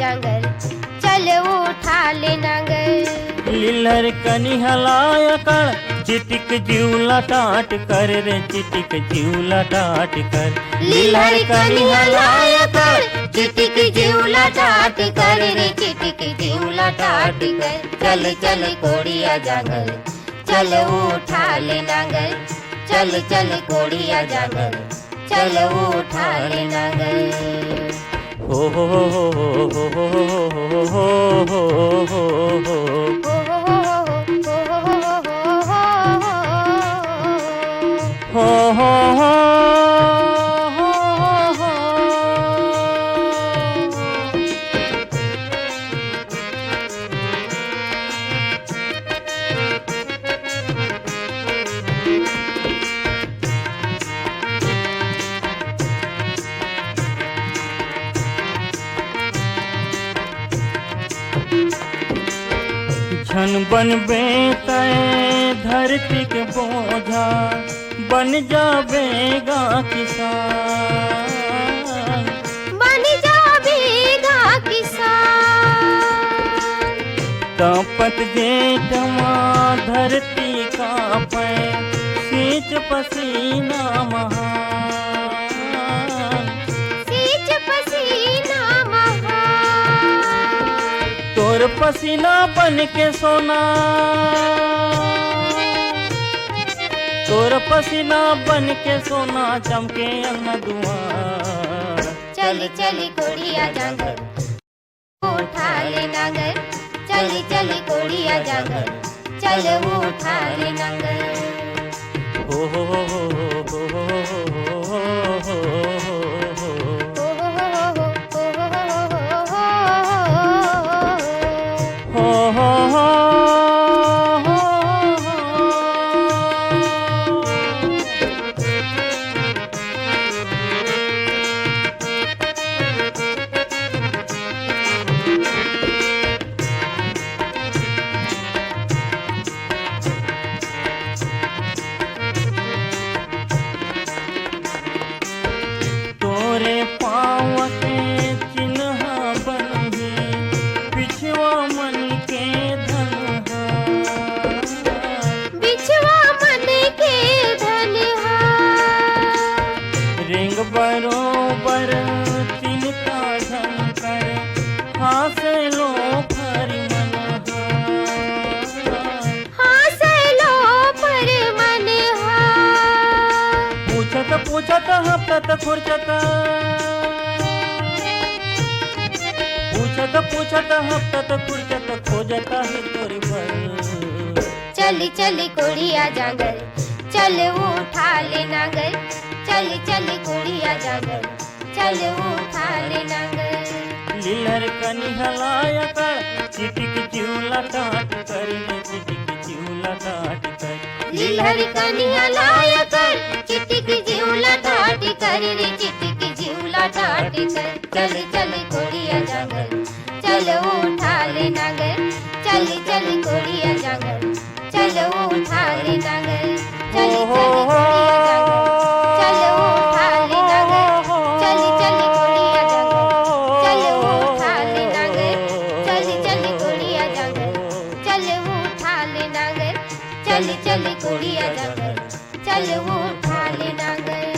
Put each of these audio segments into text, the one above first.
जांगर, चल उठा ले नांगर। लीलर कनी हलाया कर, चिटिक जीवला टाट कर रे चिटिक जीवला टाट कर। लीलर कनी हलाया कर, चिटिक जीवला टाट कर रे चिटिक जीवला टाट कर। चल चल कोड़िया जांगर, चल उठा ले नांगर, चल चल कोड़िया जांगर, चल उठा ले नांगर। हो हो हो हो हो हो हो हो हो हो हो। छन बनबे तय धरती के बोझा, बन जाबेगा किसान, बन जाबेगा किसान। तपत जेठमा धरती का पे, सींच पसीना महान, सींच पसीना महान। तोर पसीना बन के सोना, तोर पसीना बन के सोना चमके अंगना दुआर। चल चल कोड़िया जांगर, उठा ले नांगर, चल चल कोड़िया जांगर, चल उठा ले नांगर। हो हो हो हो हो हो हो हो हो। तोरे पाँव के चिन्ह बनही, बिछुआ मन के धनहा, बिछुआ मन के धनहा। रिंग बरोबर तिनका ढंकर, हासे लो फर मनहा, हासे लो पर मनहा। पूछत पूछत हफ्तत खुरचत, पूछत पूछत हफ्तत खुरचत, खोजत है तोरी भर। चल चल कोड़िया जांगर, चल उठा ले नांगर, चल चल कोड़िया जांगर, चल उठा ले नांगर। लीलर कनी हलाया कर, चिटिक जीवला टाट कर रे चिटिक जीवला टाट कर। लीलर कनी हलाया कर, चिटिक जीवला टाट कर रे चिटिक जीवला टाट कर। चल चल कोड़िया जांगर, चल उठा ले नांगर, चल चल कोड़िया जांगर, चल उठा ले नांगर। चल चल कोड़िया जांगर, चल उठा ले नांगर, चल चल कोड़िया जांगर, चल उठा ले नांगर, चल चल कोड़िया जांगर, चल उठा ले नांगर, चल चल कोड़िया जांगर, चल उठा ले नांगर।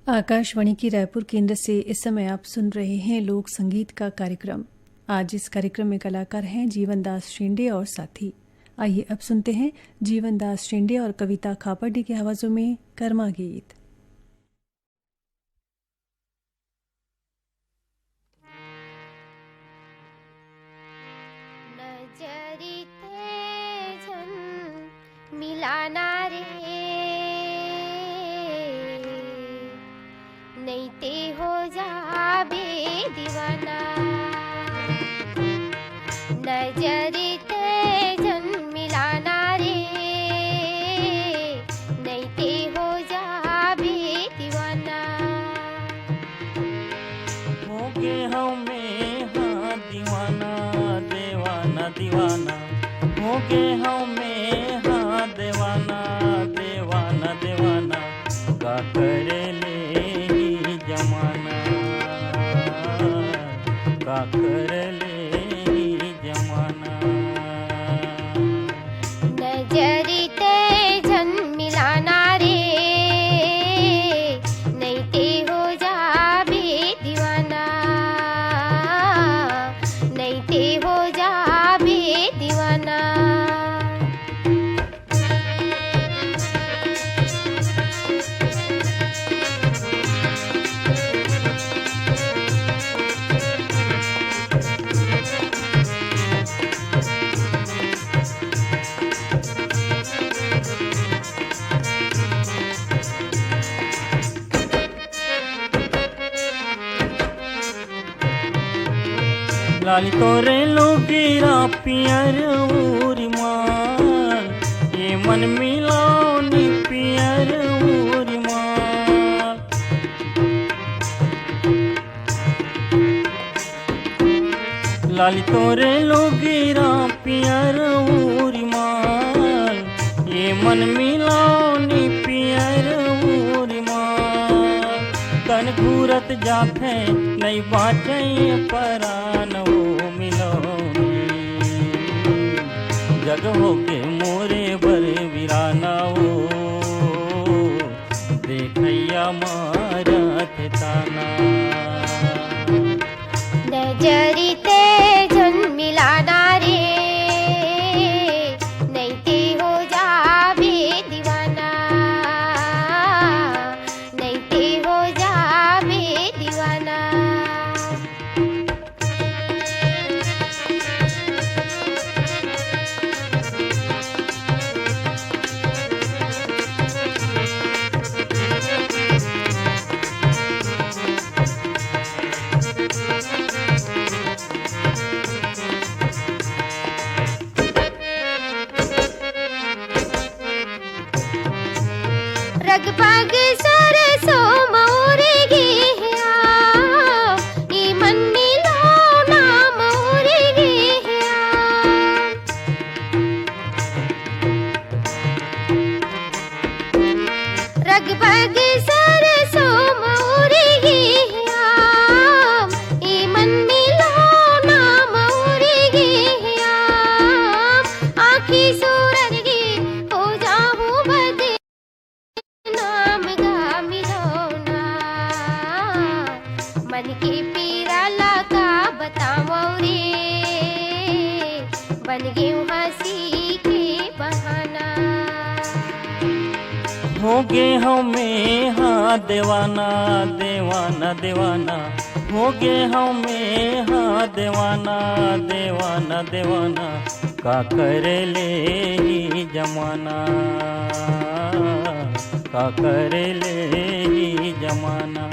आकाशवाणी की रायपुर केंद्र से इस समय आप सुन रहे हैं लोक संगीत का कार्यक्रम। आज इस कार्यक्रम में कलाकार हैं जीवन दास शेंडे और साथी। आइए अब सुनते हैं जीवन दास शेंडे और कविता खापर्डी की आवाजों में कर्मा गीत। नजरी थे झन मिलाना रे, नहीं ते हो जाबे दीवाना। नजरी थे झन मिलाना रे, नहीं ते हो जाबे दीवाना। हो गे हमें हाँ दीवाना, देवाना दीवाना, हो गे हमें हाँ देवाना, देवाना देवाना, का करे ले लाली तोरे लुगिरा पियर उरी माल, ये मन मिलाओनी पियर उरी माल। लाली तोरे लुगिरा पियर उरी माल, ये मन मिलाओनी पियर उरी माल। तन घूरत जाथे नहीं बाचे परान वो मिलोनी, जग होके मोरे बर वीराना वो देखैया मारत ताना। नजरी ते जन मिलाना रे, नहीं ते हो जावे दीवाना, नहीं ते हो जावे दीवाना। रग पग सरसो मोरे गेया, ई मन मिलो नाम मोरे गेया। रग पग सरसो मोरे गेया, ई मन मिलो नाम मोरे गेया। आँखी सूरत गी हो जाऊं बदे नाम गा मिलोना, मन की पीरा लगा बताओ रे, बन गई हंसी के बहाना। हो गे हमें हाँ दीवाना दीवाना दीवाना, हो गे हमें हाँ दीवाना दीवाना दीवाना। का करे ले ही जमाना, का करे ले ही जमाना।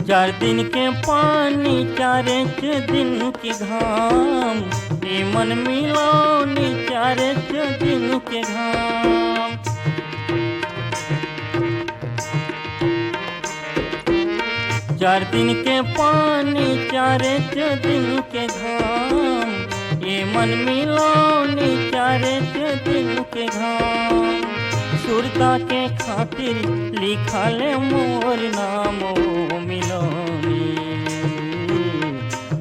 चार दिन के पानी चारे दिन की घाम, ये मन मिलाओनी चारे दिन के घाम। चार दिन के पानी चारे दिन के घाम, ये मन मिलाओनी चारे दिन के घाम। सुरता के खातिर लिखा ले मोर नाम वो मिलोनी,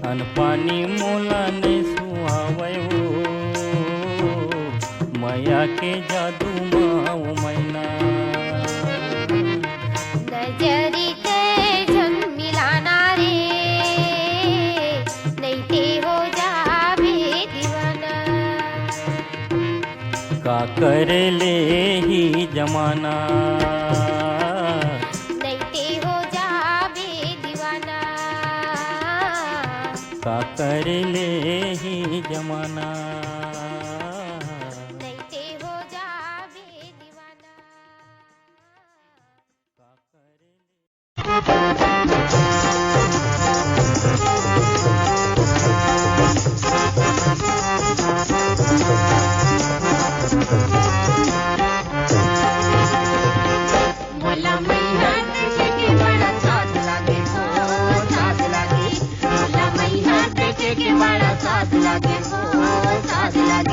अन पानी मोला ने सुहावे वो माया के जादू माओ मैना। नजरी ते जन मिलाना रे, नहीं ते हो जावे दीवाना। का करे ले ही जमाना, नहीं ते हो जावे दीवाना। का करे ले ही जमाना, नहीं ते हो जावे दीवाना। का करे ले। मोला मैया देखे के बड़ा साथ लागे हो, साथ लागे। मोला मैया देखे के बड़ा साथ लागे हो, साथ लागे।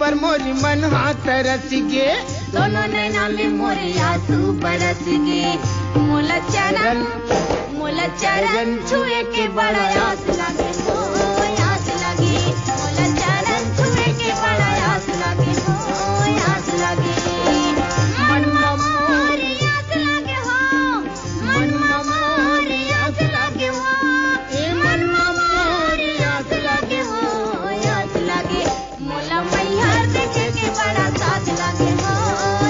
पर मोरी मन हाथ रस गे, दोनों नैना में मोरे आंसू बरस गे। मोला चरण छुए के बड़ा आस लागे हो, आस लागे। मोला चरण छुए के बड़ा आस लागे हो, आस लागे। मन मोरी आस लागे हो, मन मोरी आस लागे हो, मन मोरी आस लागे हो, आस लागे। मोला मैया देखे के बड़ा साथ लागे हो,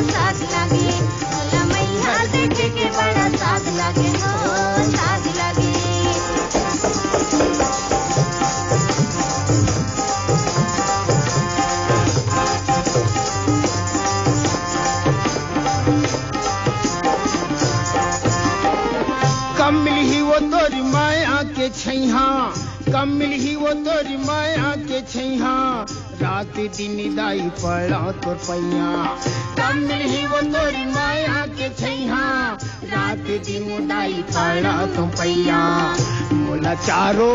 साथ लागे। मोला मैया देखे के बड़ा साथ लागे हो, साथ लागे। कब मिली वो तोरी माया के छैहा, कब मिली वो तोरी माया के छैहा, रात दिन दाई पड़ा तोर पैया। कब मिली वो तोरी माया के छैहा, रात दिन दाई पड़ा तो पैया। मोला चारो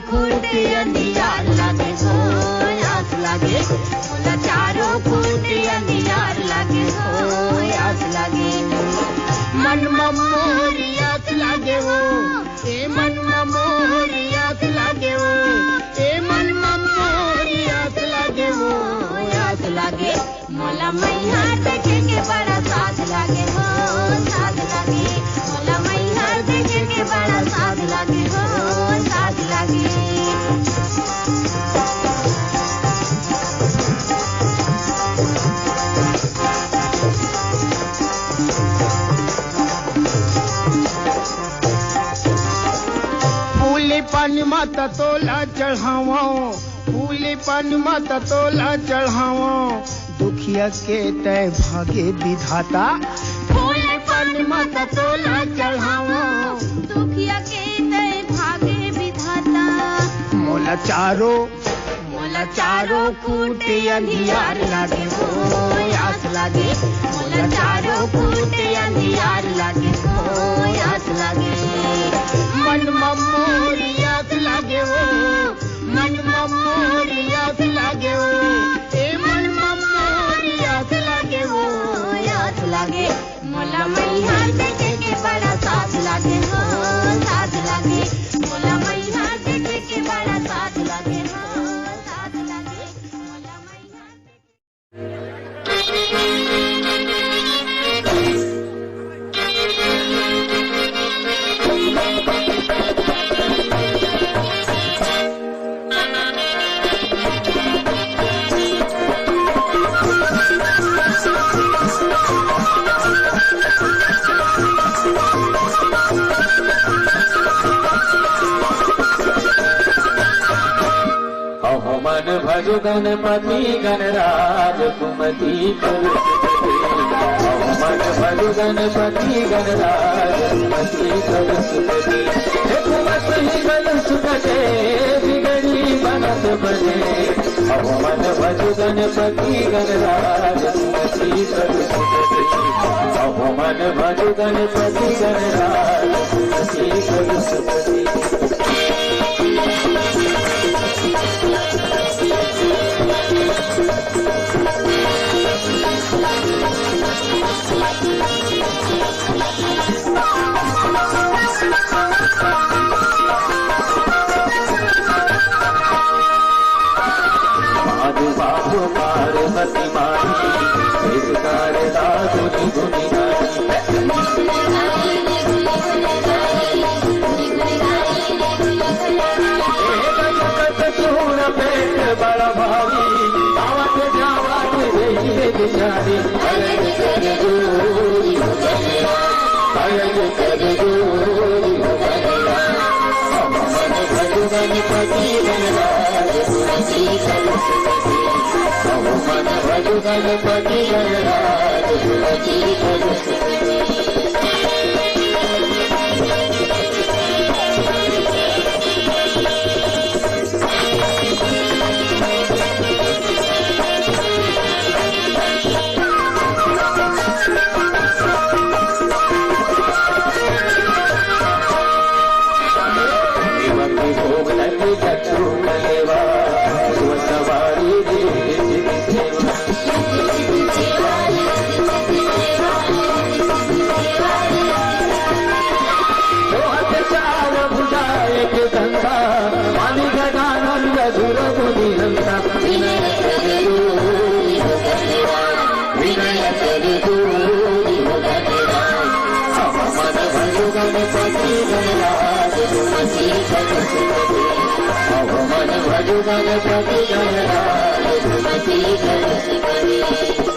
खूंटे अंधियार लागे हो, आस लागे। मोला चारो खूंटे अंधियार लागे हो, आस लागे। मन मोरी आस लागे हो, ए मन मोरी आस लागे हो, ए मन मोरी आस लागे हो, आस लागे। मोला मैया देखे के बड़ा साथ लागे हो, साथ लागे। मोला मैया देखे के बड़ा साथ लागे हो, साथ लागे। फूले पानी माता तोला चढ़ावो, फूले पानी माता तोला चढ़ावो, दुखिया के तय भागे विधाता। फूले पानी माता तोला चढ़ावो, दुखिया के तय भागे विधाता। मोला चारो खूंटे अंधियार लागे हो, आस लागे। मोला चारो खूंटे अंधियार लागे हो, आस लागे। मन मोरी आस लागे हो, मन मोरी आस लागे हो, ए मन मोरी आस लागे हो, आस लागे। मोला मैया देखे के बड़ा साथ लागे हो, साथ लागे। मोला मैया देखे के बड़ा साथ लागे हो, साथ लागे। मोला मैया मन भजु गणपति गणराज कुमति कलु मन भजु गणपति गणराज कुमति कलु सुखदे कुमति कलु सुखदे बिगड़ी बनत बजे। मन भजु गणपति गणराज कुमति कलु सुखदे मन भजु गणपति गणराज कुमति कलु सुखदे। बाबू पार्वती माही इसकार दादुनी गुनी चूड़ पेट बड़ा भारी आवत जावत रही बिचारी। अरज कर दूरी हो गया, अरज कर दूरी हो गया। मन भजु गणपति गणराज कुमति कलु सुखदे। मन भजु गणपति गणराज कुमति कलु सुखदे। भोग लगे चक्षु देवा सवारी गणपति गणराज सुमति गणपति अहो मन भजो गणपति गणराज सुमति गणपति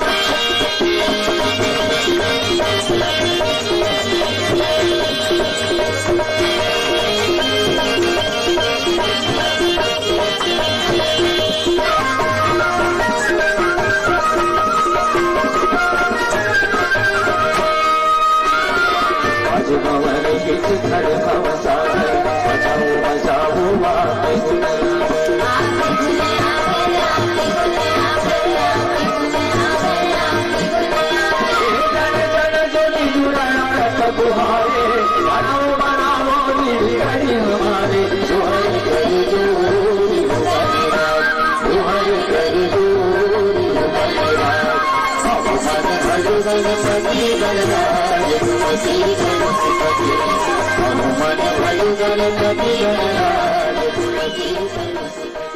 भवन किच खड़ भव सागर बचाओ बचाओ माते बुहारे बनाओ बनाओ निधि हमारे सुहर कर गणपति गणराज सुमति गणपति हनुमान भजो गणपति गणराज सुमति गणपति